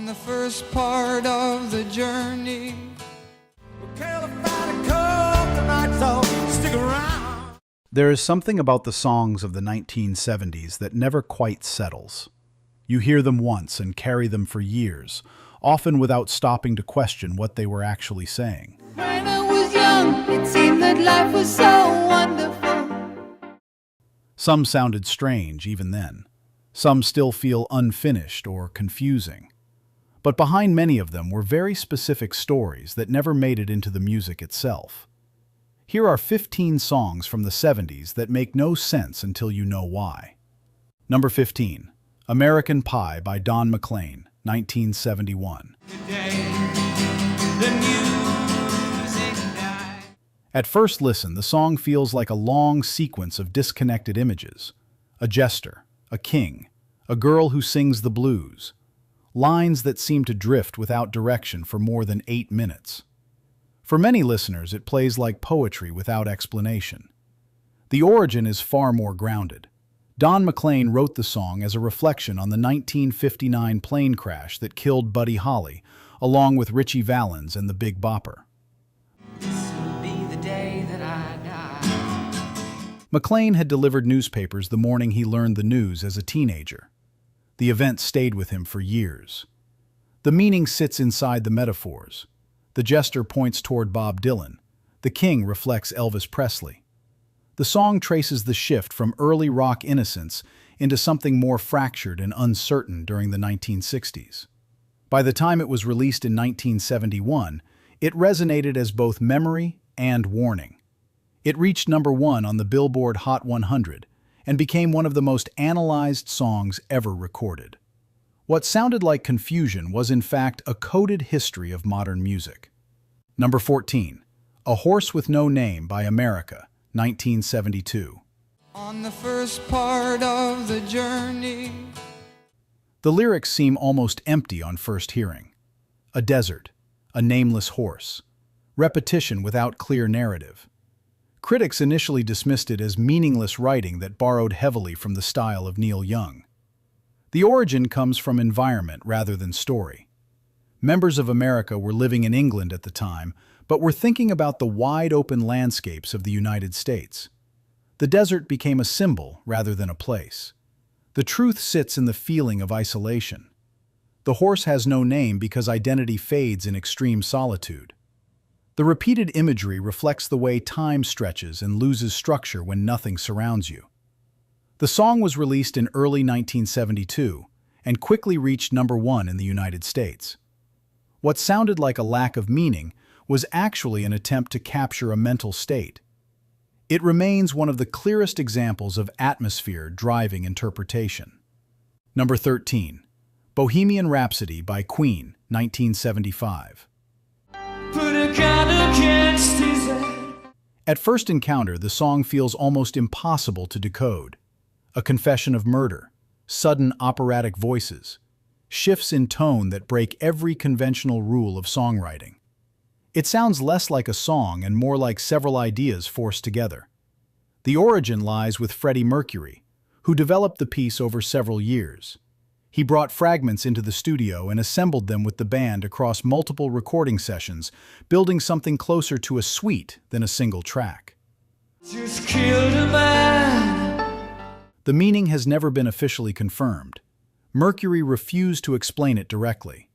On the first part of the journey. There is something about the songs of the 1970s that never quite settles. You hear them once and carry them for years, often without stopping to question what they were actually saying. When I was young, it seemed that life was so wonderful. Some sounded strange even then. Some still feel unfinished or confusing. But behind many of them were very specific stories that never made it into the music itself. Here are 15 songs from the 70s that make no sense until you know why. Number 15, American Pie by Don McLean, 1971. At first listen, the song feels like a long sequence of disconnected images. A jester, a king, a girl who sings the blues. Lines that seem to drift without direction for more than 8 minutes. For many listeners, it plays like poetry without explanation. The origin is far more grounded. Don McLean wrote the song as a reflection on the 1959 plane crash that killed Buddy Holly, along with Ritchie Valens and the Big Bopper. This'll be the day that I die. McLean had delivered newspapers the morning he learned the news as a teenager. The event stayed with him for years. The meaning sits inside the metaphors. The jester points toward Bob Dylan. The king reflects Elvis Presley. The song traces the shift from early rock innocence into something more fractured and uncertain during the 1960s. By the time it was released in 1971, it resonated as both memory and warning. It reached number 1 on the Billboard Hot 100 and became one of the most analyzed songs ever recorded. What sounded like confusion was in fact a coded history of modern music. Number 14, A Horse with No Name by America, 1972. On the first part of the journey. The lyrics seem almost empty on first hearing. A desert, a nameless horse, repetition without clear narrative. Critics initially dismissed it as meaningless writing that borrowed heavily from the style of Neil Young. The origin comes from environment rather than story. Members of America were living in England at the time, but were thinking about the wide-open landscapes of the United States. The desert became a symbol rather than a place. The truth sits in the feeling of isolation. The horse has no name because identity fades in extreme solitude. The repeated imagery reflects the way time stretches and loses structure when nothing surrounds you. The song was released in early 1972 and quickly reached number 1 in the United States. What sounded like a lack of meaning was actually an attempt to capture a mental state. It remains one of the clearest examples of atmosphere driving interpretation. Number 13, Bohemian Rhapsody by Queen, 1975. Put a gun against his head. At first encounter, the song feels almost impossible to decode. A confession of murder, sudden operatic voices, shifts in tone that break every conventional rule of songwriting. It sounds less like a song and more like several ideas forced together. The origin lies with Freddie Mercury, who developed the piece over several years. He brought fragments into the studio and assembled them with the band across multiple recording sessions, building something closer to a suite than a single track. Just killed a man. The meaning has never been officially confirmed. Mercury refused to explain it directly.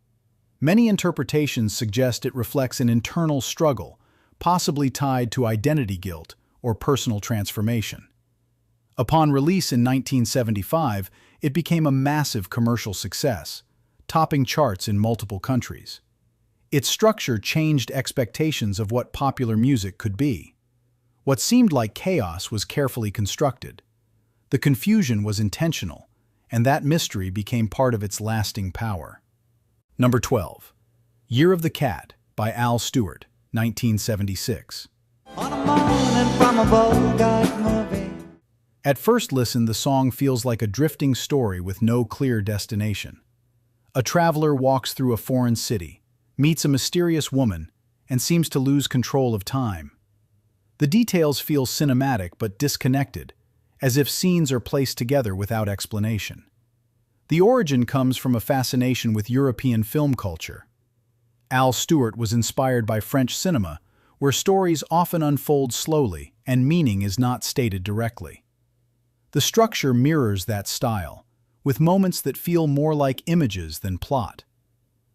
Many interpretations suggest it reflects an internal struggle, possibly tied to identity guilt or personal transformation. Upon release in 1975, it became a massive commercial success, topping charts in multiple countries. Its structure changed expectations of what popular music could be. What seemed like chaos was carefully constructed. The confusion was intentional, and that mystery became part of its lasting power. Number 12, Year of the Cat by Al Stewart, 1976. On a morning from a Bogart movie. At first listen, the song feels like a drifting story with no clear destination. A traveler walks through a foreign city, meets a mysterious woman, and seems to lose control of time. The details feel cinematic but disconnected, as if scenes are placed together without explanation. The origin comes from a fascination with European film culture. Al Stewart was inspired by French cinema, where stories often unfold slowly and meaning is not stated directly. The structure mirrors that style, with moments that feel more like images than plot.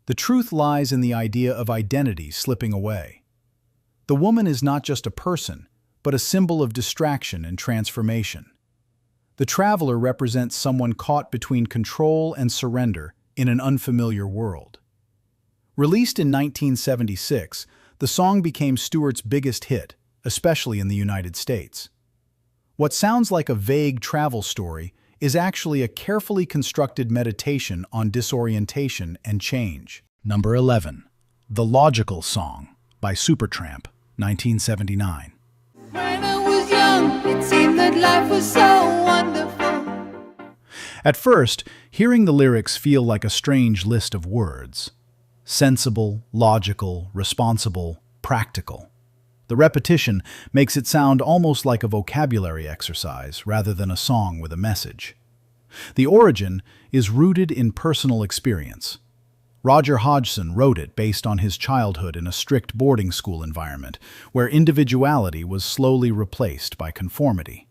The truth lies in the idea of identity slipping away. The woman is not just a person, but a symbol of distraction and transformation. The traveler represents someone caught between control and surrender in an unfamiliar world. Released in 1976, the song became Stewart's biggest hit, especially in the United States. What sounds like a vague travel story is actually a carefully constructed meditation on disorientation and change. Number 11. The Logical Song by Supertramp, 1979. When I was young, it seemed that life was so wonderful. At first, hearing the lyrics feel like a strange list of words. Sensible, logical, responsible, practical. The repetition makes it sound almost like a vocabulary exercise rather than a song with a message. The origin is rooted in personal experience. Roger Hodgson wrote it based on his childhood in a strict boarding school environment, where individuality was slowly replaced by conformity.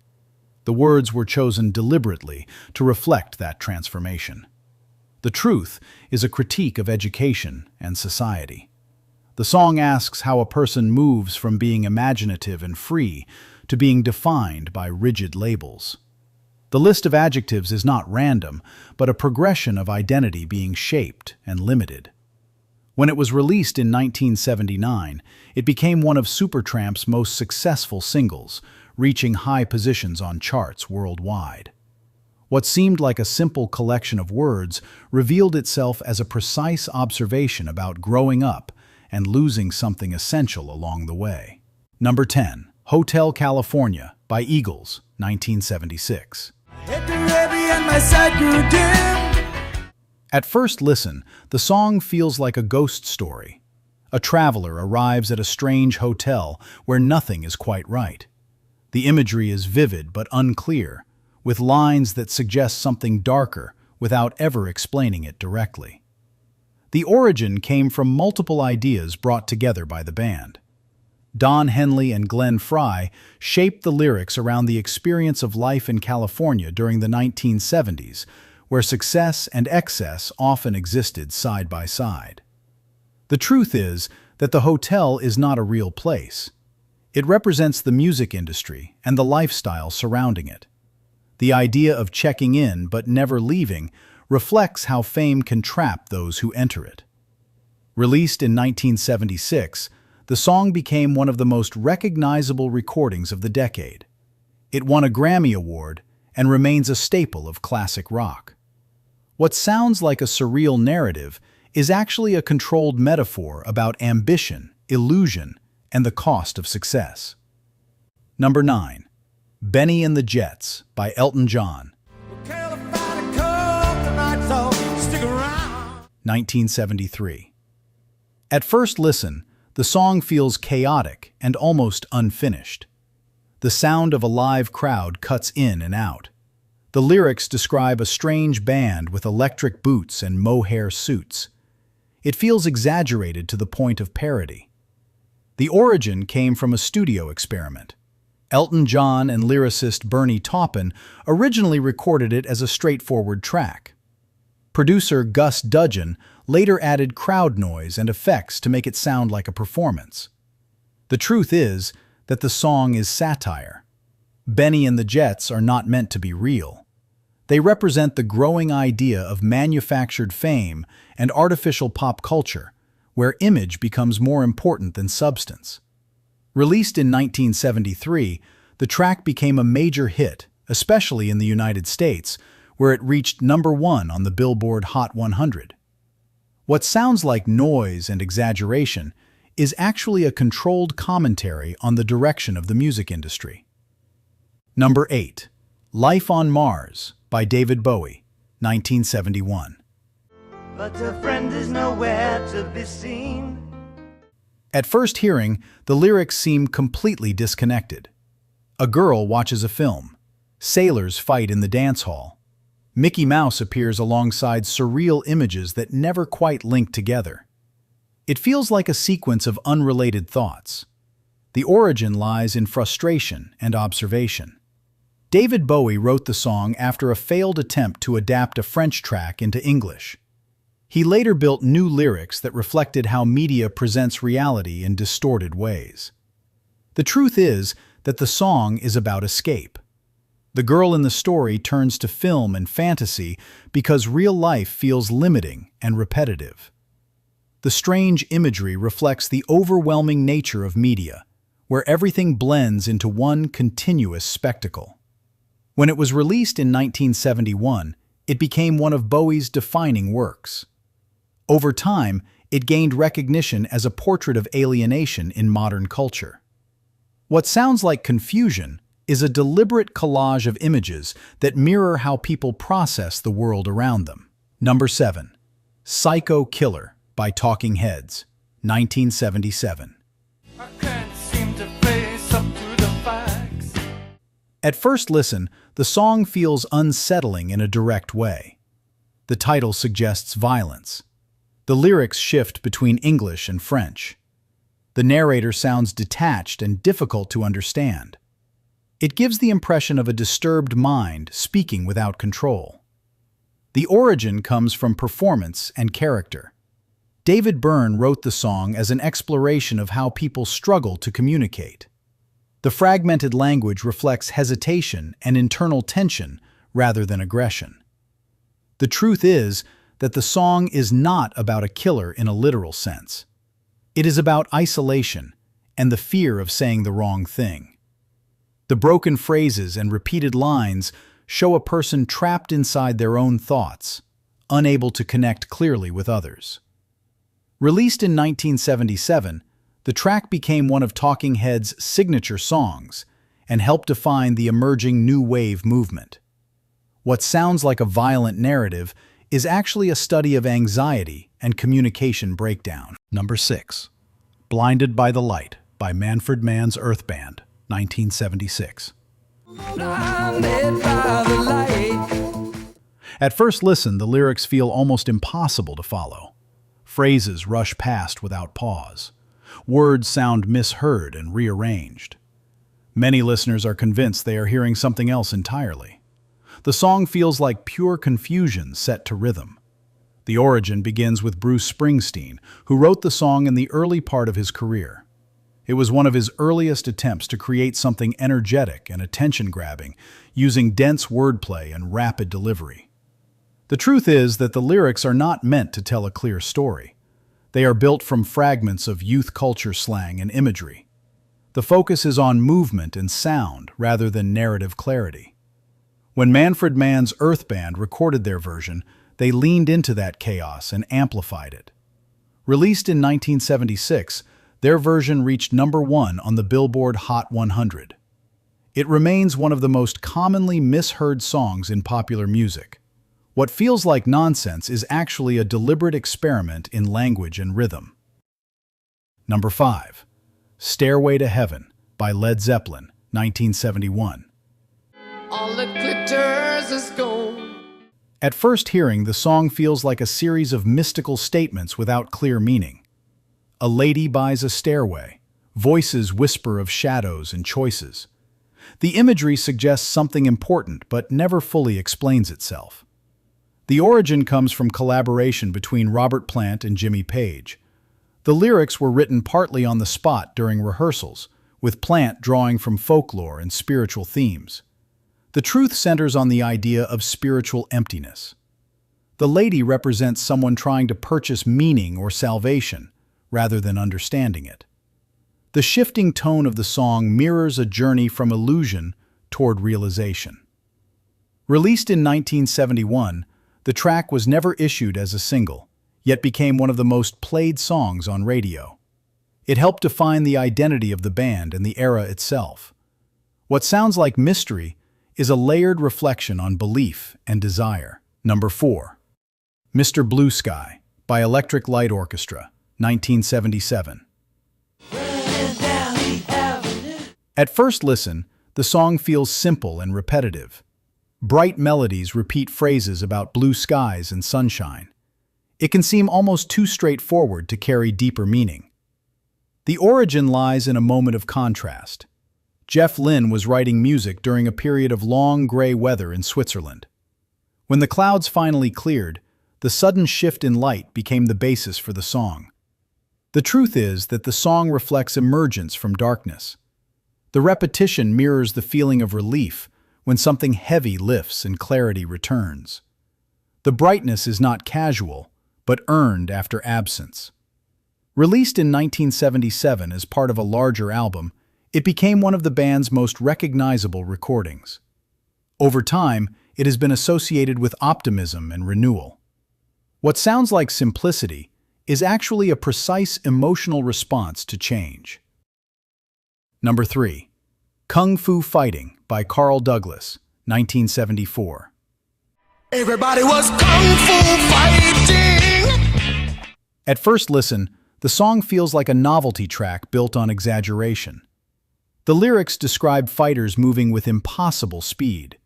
The words were chosen deliberately to reflect that transformation. The truth is a critique of education and society. The song asks how a person moves from being imaginative and free to being defined by rigid labels. The list of adjectives is not random, but a progression of identity being shaped and limited. When it was released in 1979, it became one of Supertramp's most successful singles, reaching high positions on charts worldwide. What seemed like a simple collection of words revealed itself as a precise observation about growing up and losing something essential along the way. Number 10. Hotel California by Eagles, 1976. Hit the Rebbe and my sight grew dim. At first listen, the song feels like a ghost story. A traveler arrives at a strange hotel where nothing is quite right. The imagery is vivid but unclear, with lines that suggest something darker without ever explaining it directly. The origin came from multiple ideas brought together by the band. Don Henley and Glenn Frey shaped the lyrics around the experience of life in California during the 1970s, where success and excess often existed side by side. The truth is that the hotel is not a real place. It represents the music industry and the lifestyle surrounding it. The idea of checking in but never leaving reflects how fame can trap those who enter it. Released in 1976, the song became one of the most recognizable recordings of the decade. It won a Grammy Award and remains a staple of classic rock. What sounds like a surreal narrative is actually a controlled metaphor about ambition, illusion, and the cost of success. Number 9. Benny and the Jets by Elton John, 1973. At first listen, the song feels chaotic and almost unfinished. The sound of a live crowd cuts in and out. The lyrics describe a strange band with electric boots and mohair suits. It feels exaggerated to the point of parody. The origin came from a studio experiment. Elton John and lyricist Bernie Taupin originally recorded it as a straightforward track. Producer Gus Dudgeon later added crowd noise and effects to make it sound like a performance. The truth is that the song is satire. Benny and the Jets are not meant to be real. They represent the growing idea of manufactured fame and artificial pop culture, where image becomes more important than substance. Released in 1973, the track became a major hit, especially in the United States, where it reached number 1 on the Billboard Hot 100. What sounds like noise and exaggeration is actually a controlled commentary on the direction of the music industry. Number 8. Life on Mars by David Bowie, 1971. But a friend is nowhere to be seen. At first hearing, the lyrics seem completely disconnected. A girl watches a film. Sailors fight in the dance hall. Mickey Mouse appears alongside surreal images that never quite link together. It feels like a sequence of unrelated thoughts. The origin lies in frustration and observation. David Bowie wrote the song after a failed attempt to adapt a French track into English. He later built new lyrics that reflected how media presents reality in distorted ways. The truth is that the song is about escape. The girl in the story turns to film and fantasy because real life feels limiting and repetitive. The strange imagery reflects the overwhelming nature of media, where everything blends into one continuous spectacle. When it was released in 1971, it became one of Bowie's defining works. Over time, it gained recognition as a portrait of alienation in modern culture. What sounds like confusion is a deliberate collage of images that mirror how people process the world around them. Number 7. Psycho Killer by Talking Heads, 1977. I can't seem to face up to the facts. At first listen, the song feels unsettling in a direct way. The title suggests violence. The lyrics shift between English and French. The narrator sounds detached and difficult to understand. It gives the impression of a disturbed mind speaking without control. The origin comes from performance and character. David Byrne wrote the song as an exploration of how people struggle to communicate. The fragmented language reflects hesitation and internal tension rather than aggression. The truth is that the song is not about a killer in a literal sense. It is about isolation and the fear of saying the wrong thing. The broken phrases and repeated lines show a person trapped inside their own thoughts, unable to connect clearly with others. Released in 1977, the track became one of Talking Heads' signature songs and helped define the emerging new wave movement. What sounds like a violent narrative is actually a study of anxiety and communication breakdown. Number 6. Blinded by the Light by Manfred Mann's Earth Band, 1976. Blinded by the light. At first listen, the lyrics feel almost impossible to follow. Phrases rush past without pause. Words sound misheard and rearranged. Many listeners are convinced they are hearing something else entirely. The song feels like pure confusion set to rhythm. The origin begins with Bruce Springsteen, who wrote the song in the early part of his career. It was one of his earliest attempts to create something energetic and attention-grabbing, using dense wordplay and rapid delivery. The truth is that the lyrics are not meant to tell a clear story. They are built from fragments of youth culture slang and imagery. The focus is on movement and sound rather than narrative clarity. When Manfred Mann's Earth Band recorded their version, they leaned into that chaos and amplified it. Released in 1976, their version reached number 1 on the Billboard Hot 100. It remains one of the most commonly misheard songs in popular music. What feels like nonsense is actually a deliberate experiment in language and rhythm. Number 5. Stairway to Heaven by Led Zeppelin, 1971. All that glitters is gold. At first hearing, the song feels like a series of mystical statements without clear meaning. A lady buys a stairway. Voices whisper of shadows and choices. The imagery suggests something important but never fully explains itself. The origin comes from collaboration between Robert Plant and Jimmy Page. The lyrics were written partly on the spot during rehearsals, with Plant drawing from folklore and spiritual themes. The truth centers on the idea of spiritual emptiness. The lady represents someone trying to purchase meaning or salvation, rather than understanding it. The shifting tone of the song mirrors a journey from illusion toward realization. Released in 1971, the track was never issued as a single, yet became one of the most played songs on radio. It helped define the identity of the band and the era itself. What sounds like mystery is a layered reflection on belief and desire. Number 4. Mr. Blue Sky by Electric Light Orchestra, 1977. At first listen, the song feels simple and repetitive. Bright melodies repeat phrases about blue skies and sunshine. It can seem almost too straightforward to carry deeper meaning. The origin lies in a moment of contrast. Jeff Lynne was writing music during a period of long gray weather in Switzerland. When the clouds finally cleared, the sudden shift in light became the basis for the song. The truth is that the song reflects emergence from darkness. The repetition mirrors the feeling of relief when something heavy lifts and clarity returns. The brightness is not casual, but earned after absence. Released in 1977 as part of a larger album, it became one of the band's most recognizable recordings. Over time, it has been associated with optimism and renewal. What sounds like simplicity is actually a precise emotional response to change. Number 3. Kung Fu Fighting by Carl Douglas, 1974. Everybody was kung fu fighting. At first listen, the song feels like a novelty track built on exaggeration. The lyrics describe fighters moving with impossible speed.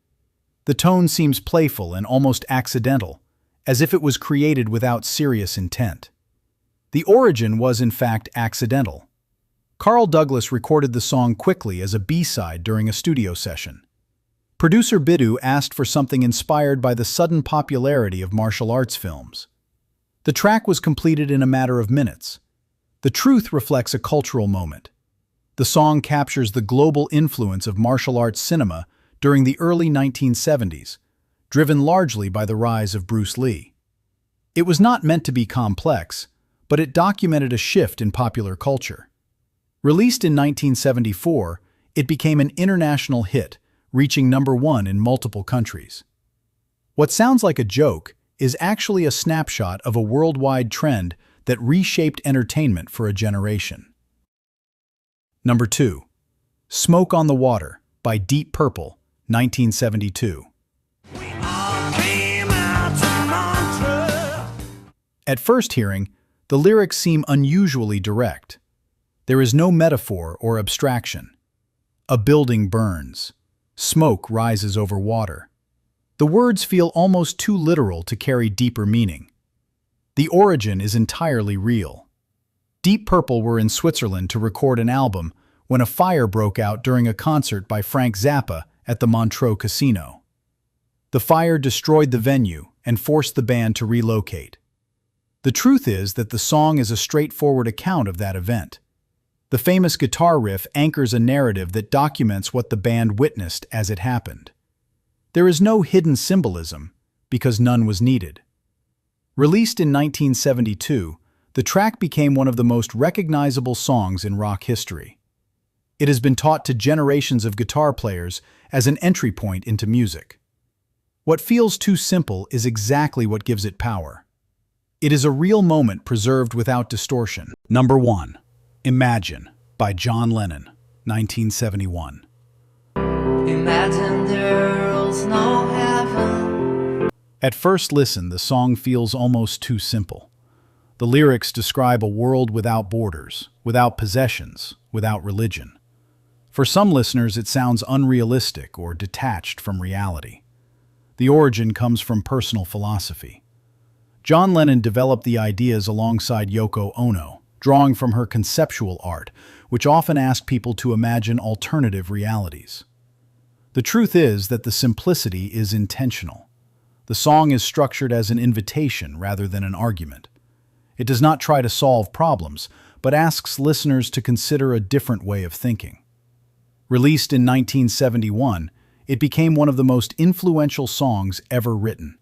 The tone seems playful and almost accidental, as if it was created without serious intent. The origin was in fact accidental. Carl Douglas recorded the song quickly as a B-side during a studio session. Producer Biddu asked for something inspired by the sudden popularity of martial arts films. The track was completed in a matter of minutes. The truth reflects a cultural moment. The song captures the global influence of martial arts cinema during the early 1970s, driven largely by the rise of Bruce Lee. It was not meant to be complex, but it documented a shift in popular culture. Released in 1974, it became an international hit, reaching #1 in multiple countries. What sounds like a joke is actually a snapshot of a worldwide trend that reshaped entertainment for a generation. Number 2. Smoke on the Water by Deep Purple, 1972. At first hearing, the lyrics seem unusually direct. There is no metaphor or abstraction. A building burns. Smoke rises over water. The words feel almost too literal to carry deeper meaning. The origin is entirely real. Deep Purple were in Switzerland to record an album when a fire broke out during a concert by Frank Zappa at the Montreux Casino. The fire destroyed the venue and forced the band to relocate. The truth is that the song is a straightforward account of that event. The famous guitar riff anchors a narrative that documents what the band witnessed as it happened. There is no hidden symbolism, because none was needed. Released in 1972, the track became one of the most recognizable songs in rock history. It has been taught to generations of guitar players as an entry point into music. What feels too simple is exactly what gives it power. It is a real moment preserved without distortion. Number 1. Imagine by John Lennon, 1971. Imagine there's no heaven. At first listen, the song feels almost too simple. The lyrics describe a world without borders, without possessions, without religion. For some listeners, it sounds unrealistic or detached from reality. The origin comes from personal philosophy. John Lennon developed the ideas alongside Yoko Ono, drawing from her conceptual art, which often asked people to imagine alternative realities. The truth is that the simplicity is intentional. The song is structured as an invitation rather than an argument. It does not try to solve problems, but asks listeners to consider a different way of thinking. Released in 1971, it became one of the most influential songs ever written.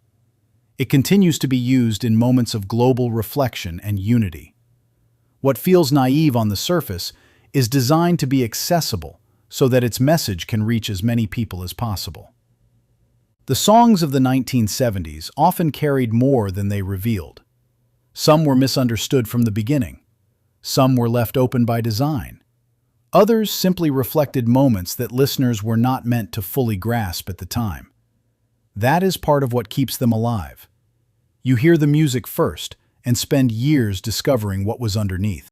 It continues to be used in moments of global reflection and unity. What feels naive on the surface is designed to be accessible so that its message can reach as many people as possible. The songs of the 1970s often carried more than they revealed. Some were misunderstood from the beginning. Some were left open by design. Others simply reflected moments that listeners were not meant to fully grasp at the time. That is part of what keeps them alive. You hear the music first and spend years discovering what was underneath.